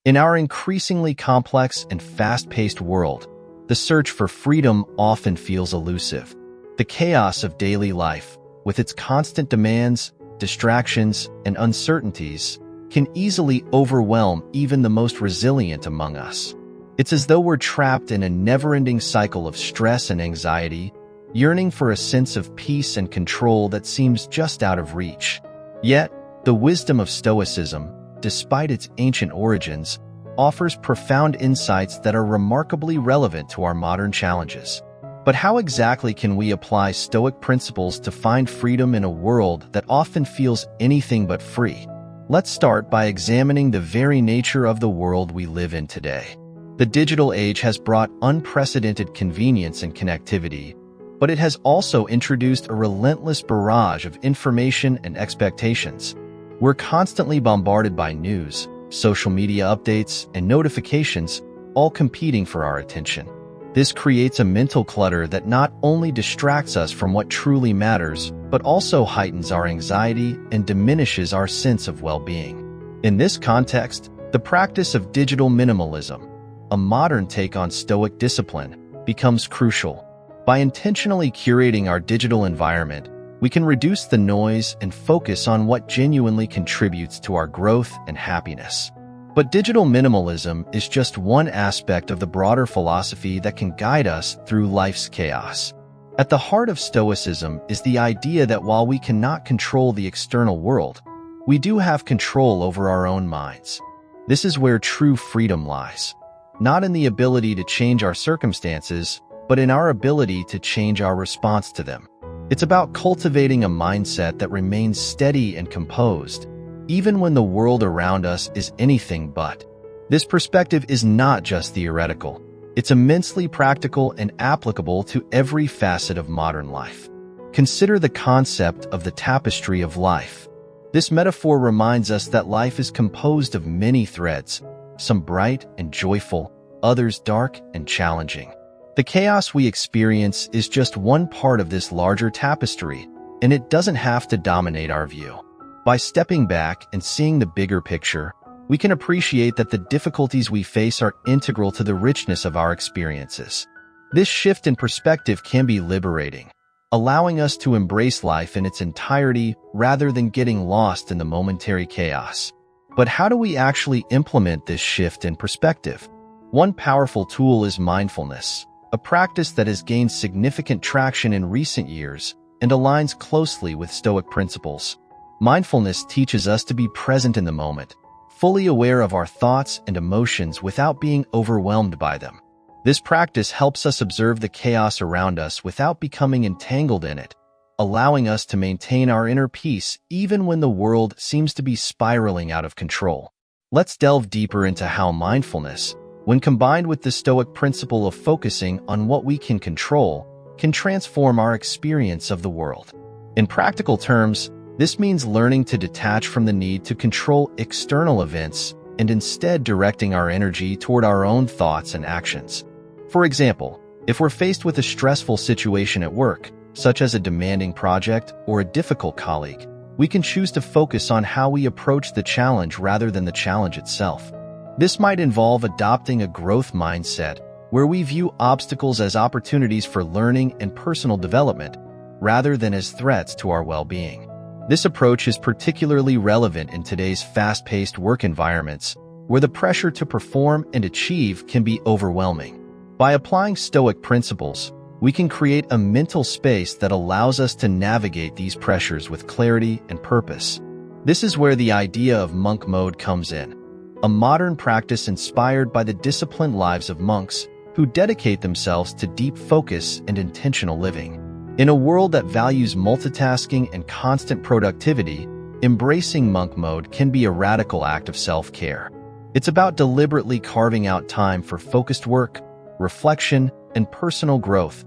In our increasingly complex and fast-paced world, the search for freedom often feels elusive. The chaos of daily life, with its constant demands, distractions, and uncertainties, can easily overwhelm even the most resilient among us. It's as though we're trapped in a never-ending cycle of stress and anxiety, yearning for a sense of peace and control that seems just out of reach. Yet, the wisdom of Stoicism, despite its ancient origins, offers profound insights that are remarkably relevant to our modern challenges. But how exactly can we apply Stoic principles to find freedom in a world that often feels anything but free? Let's start by examining the very nature of the world we live in today. The digital age has brought unprecedented convenience and connectivity, but it has also introduced a relentless barrage of information and expectations. We're constantly bombarded by news, social media updates, and notifications, all competing for our attention. This creates a mental clutter that not only distracts us from what truly matters, but also heightens our anxiety and diminishes our sense of well-being. In this context, the practice of digital minimalism, a modern take on Stoic discipline, becomes crucial. By intentionally curating our digital environment, we can reduce the noise and focus on what genuinely contributes to our growth and happiness. But digital minimalism is just one aspect of the broader philosophy that can guide us through life's chaos. At the heart of Stoicism is the idea that while we cannot control the external world, we do have control over our own minds. This is where true freedom lies, not in the ability to change our circumstances, but in our ability to change our response to them. It's about cultivating a mindset that remains steady and composed, even when the world around us is anything but. This perspective is not just theoretical. It's immensely practical and applicable to every facet of modern life. Consider the concept of the Tapestry of Life. This metaphor reminds us that life is composed of many threads, some bright and joyful, others dark and challenging. The chaos we experience is just one part of this larger tapestry, and it doesn't have to dominate our view. By stepping back and seeing the bigger picture, we can appreciate that the difficulties we face are integral to the richness of our experiences. This shift in perspective can be liberating, allowing us to embrace life in its entirety rather than getting lost in the momentary chaos. But how do we actually implement this shift in perspective? One powerful tool is mindfulness, a practice that has gained significant traction in recent years and aligns closely with Stoic principles. Mindfulness teaches us to be present in the moment, fully aware of our thoughts and emotions without being overwhelmed by them. This practice helps us observe the chaos around us without becoming entangled in it, allowing us to maintain our inner peace even when the world seems to be spiraling out of control. Let's delve deeper into how mindfulness, when combined with the Stoic principle of focusing on what we can control, can transform our experience of the world. In practical terms, this means learning to detach from the need to control external events and instead directing our energy toward our own thoughts and actions. For example, if we're faced with a stressful situation at work, such as a demanding project or a difficult colleague, we can choose to focus on how we approach the challenge rather than the challenge itself. This might involve adopting a growth mindset, where we view obstacles as opportunities for learning and personal development, rather than as threats to our well-being. This approach is particularly relevant in today's fast-paced work environments, where the pressure to perform and achieve can be overwhelming. By applying Stoic principles, we can create a mental space that allows us to navigate these pressures with clarity and purpose. This is where the idea of monk mode comes in, a modern practice inspired by the disciplined lives of monks who dedicate themselves to deep focus and intentional living. In a world that values multitasking and constant productivity, embracing monk mode can be a radical act of self-care. It's about deliberately carving out time for focused work, reflection, and personal growth,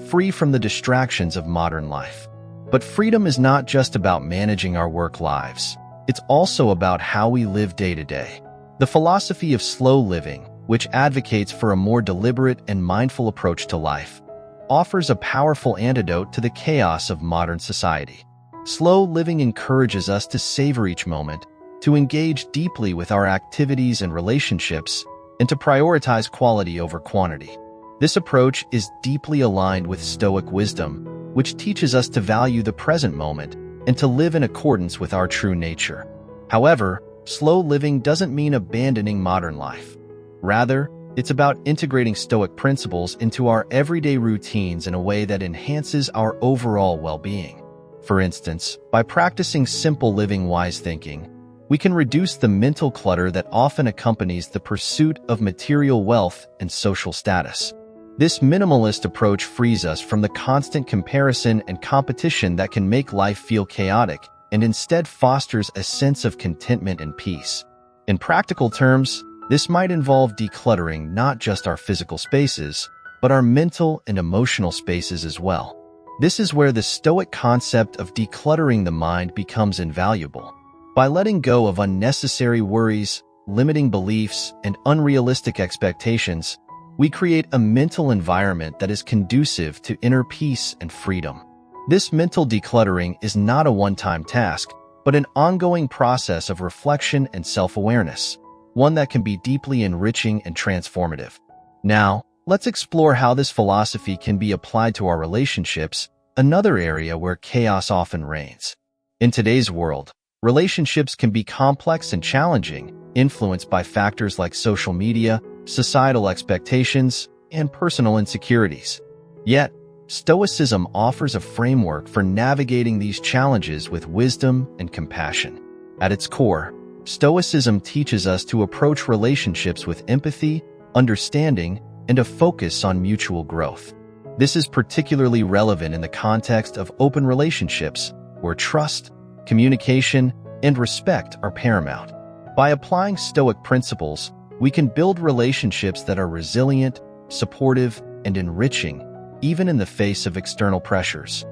free from the distractions of modern life. But freedom is not just about managing our work lives. It's also about how we live day to day. The philosophy of slow living, which advocates for a more deliberate and mindful approach to life, offers a powerful antidote to the chaos of modern society. Slow living encourages us to savor each moment, to engage deeply with our activities and relationships, and to prioritize quality over quantity. This approach is deeply aligned with Stoic wisdom, which teaches us to value the present moment and to live in accordance with our true nature. However, slow living doesn't mean abandoning modern life. Rather, it's about integrating Stoic principles into our everyday routines in a way that enhances our overall well-being. For instance, by practicing simple living wise thinking, we can reduce the mental clutter that often accompanies the pursuit of material wealth and social status. This minimalist approach frees us from the constant comparison and competition that can make life feel chaotic and instead fosters a sense of contentment and peace. In practical terms, this might involve decluttering not just our physical spaces, but our mental and emotional spaces as well. This is where the Stoic concept of decluttering the mind becomes invaluable. By letting go of unnecessary worries, limiting beliefs, and unrealistic expectations, we create a mental environment that is conducive to inner peace and freedom. This mental decluttering is not a one-time task, but an ongoing process of reflection and self-awareness, one that can be deeply enriching and transformative. Now, let's explore how this philosophy can be applied to our relationships, another area where chaos often reigns. In today's world, relationships can be complex and challenging, influenced by factors like social media, societal expectations, and personal insecurities. Yet, Stoicism offers a framework for navigating these challenges with wisdom and compassion. At its core, Stoicism teaches us to approach relationships with empathy, understanding, and a focus on mutual growth. This is particularly relevant in the context of open relationships, where trust, communication, and respect are paramount. By applying Stoic principles, we can build relationships that are resilient, supportive, and enriching, even in the face of external pressures.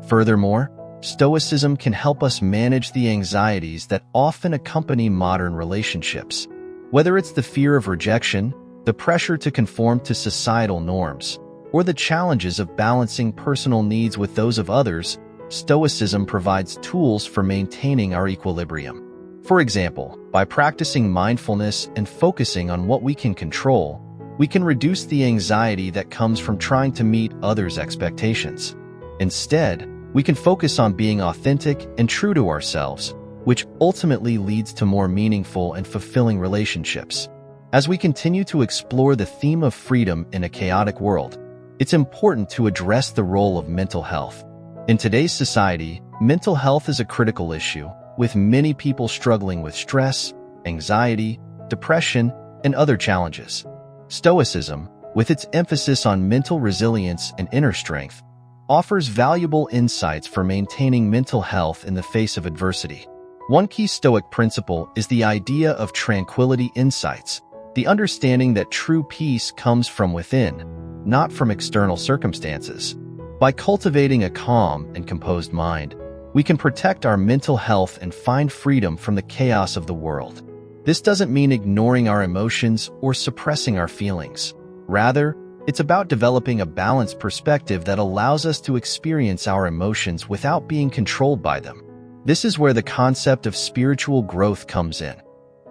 Furthermore, Stoicism can help us manage the anxieties that often accompany modern relationships. Whether it's the fear of rejection, the pressure to conform to societal norms, or the challenges of balancing personal needs with those of others, Stoicism provides tools for maintaining our equilibrium. For example, by practicing mindfulness and focusing on what we can control, we can reduce the anxiety that comes from trying to meet others' expectations. Instead, we can focus on being authentic and true to ourselves, which ultimately leads to more meaningful and fulfilling relationships. As we continue to explore the theme of freedom in a chaotic world, it's important to address the role of mental health. In today's society, mental health is a critical issue, with many people struggling with stress, anxiety, depression, and other challenges. Stoicism, with its emphasis on mental resilience and inner strength, offers valuable insights for maintaining mental health in the face of adversity. One key Stoic principle is the idea of tranquility insights, the understanding that true peace comes from within, not from external circumstances. By cultivating a calm and composed mind, we can protect our mental health and find freedom from the chaos of the world. This doesn't mean ignoring our emotions or suppressing our feelings. Rather, it's about developing a balanced perspective that allows us to experience our emotions without being controlled by them. This is where the concept of spiritual growth comes in,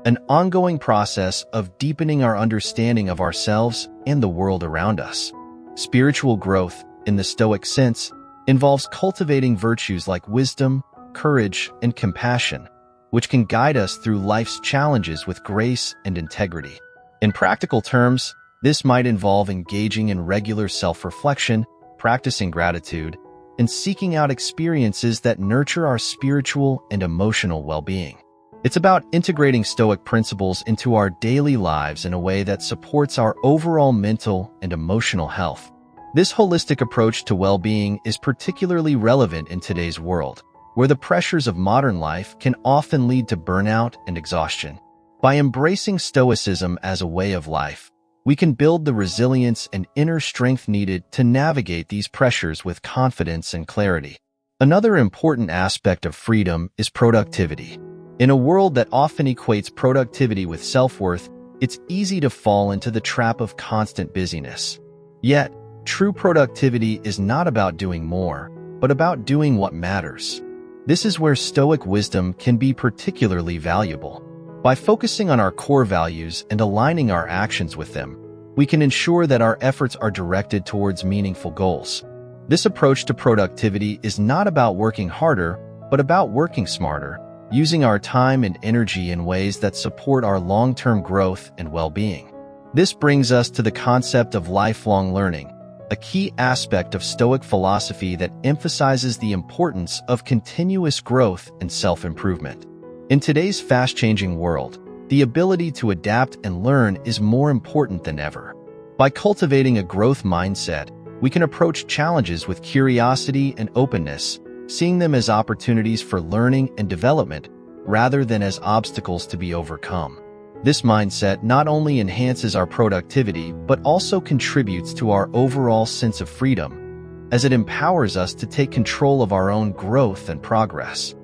an ongoing process of deepening our understanding of ourselves and the world around us. Spiritual growth, in the Stoic sense, involves cultivating virtues like wisdom, courage, and compassion, which can guide us through life's challenges with grace and integrity. In practical terms, this might involve engaging in regular self-reflection, practicing gratitude, and seeking out experiences that nurture our spiritual and emotional well-being. It's about integrating Stoic principles into our daily lives in a way that supports our overall mental and emotional health. This holistic approach to well-being is particularly relevant in today's world, where the pressures of modern life can often lead to burnout and exhaustion. By embracing Stoicism as a way of life, we can build the resilience and inner strength needed to navigate these pressures with confidence and clarity. Another important aspect of freedom is productivity. In a world that often equates productivity with self-worth, it's easy to fall into the trap of constant busyness. Yet, true productivity is not about doing more, but about doing what matters. This is where Stoic wisdom can be particularly valuable. By focusing on our core values and aligning our actions with them, we can ensure that our efforts are directed towards meaningful goals. This approach to productivity is not about working harder, but about working smarter, using our time and energy in ways that support our long-term growth and well-being. This brings us to the concept of lifelong learning, a key aspect of Stoic philosophy that emphasizes the importance of continuous growth and self-improvement. In today's fast-changing world, the ability to adapt and learn is more important than ever. By cultivating a growth mindset, we can approach challenges with curiosity and openness, seeing them as opportunities for learning and development rather than as obstacles to be overcome. This mindset not only enhances our productivity but also contributes to our overall sense of freedom, as it empowers us to take control of our own growth and progress.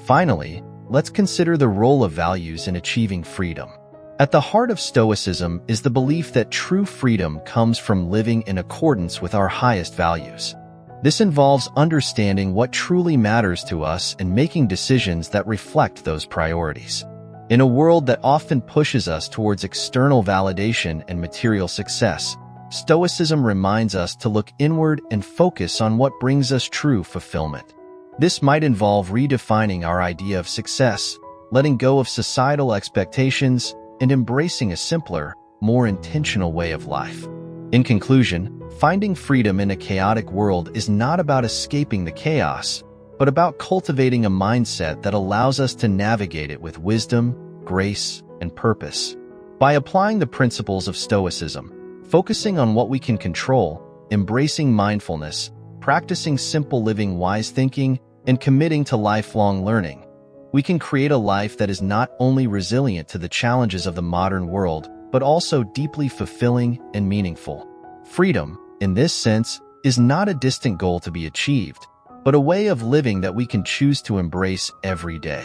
Finally, let's consider the role of values in achieving freedom. At the heart of Stoicism is the belief that true freedom comes from living in accordance with our highest values. This involves understanding what truly matters to us and making decisions that reflect those priorities. In a world that often pushes us towards external validation and material success, Stoicism reminds us to look inward and focus on what brings us true fulfillment. This might involve redefining our idea of success, letting go of societal expectations, and embracing a simpler, more intentional way of life. In conclusion, finding freedom in a chaotic world is not about escaping the chaos, but about cultivating a mindset that allows us to navigate it with wisdom, grace, and purpose. By applying the principles of Stoicism, focusing on what we can control, embracing mindfulness, practicing simple living, wise thinking, and committing to lifelong learning, we can create a life that is not only resilient to the challenges of the modern world, but also deeply fulfilling and meaningful. Freedom, in this sense, is not a distant goal to be achieved, but a way of living that we can choose to embrace every day.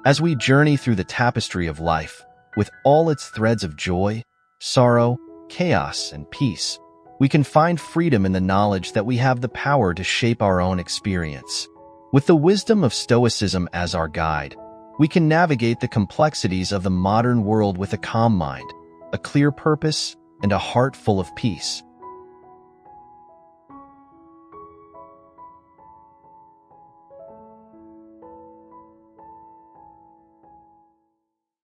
As we journey through the tapestry of life, with all its threads of joy, sorrow, chaos, and peace, we can find freedom in the knowledge that we have the power to shape our own experience. With the wisdom of Stoicism as our guide, we can navigate the complexities of the modern world with a calm mind, a clear purpose, and a heart full of peace.